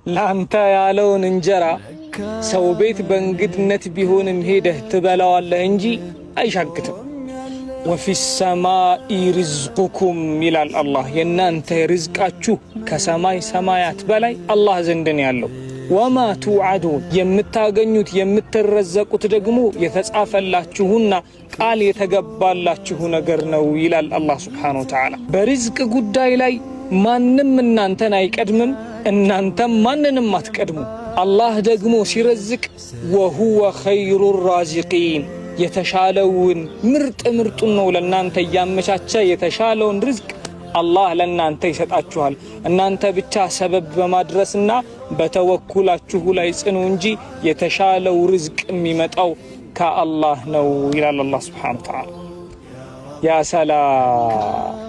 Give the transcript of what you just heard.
ላንተ ያለውን እንጀራ ሰው ቤት በእንግድነት ቢሆንም ሄደህ ትበላዋለህ እንጂ አይሻግትም። ወፊ ሰማኢ ሪዝቁኩም ይላል አላህ። የእናንተ ርዝቃችሁ ከሰማይ ሰማያት በላይ አላህ ዘንድ ነው ያለው። ወማ ቱዓዱን የምታገኙት የምትረዘቁት ደግሞ የተጻፈላችሁና ቃል የተገባላችሁ ነገር ነው ይላል አላህ ሱብሓነሁ ወተዓላ። በርዝቅ ጉዳይ ላይ ማንም እናንተን አይቀድምም፣ እናንተም ማንንም አትቀድሙ። አላህ ደግሞ ሲረዝቅ ወሁወ ኸይሩ ራዚቂን የተሻለውን ምርጡን ነው ለእናንተ እያመቻቸ የተሻለውን ርዝቅ አላህ ለእናንተ ይሰጣችኋል። እናንተ ብቻ ሰበብ በማድረስና በተወኩላችሁ ላይ ጽኑ እንጂ የተሻለው ርዝቅ የሚመጣው ከአላህ ነው ይላል አላህ ሱብሓነሁ ወተዓላ። ያ ሰላም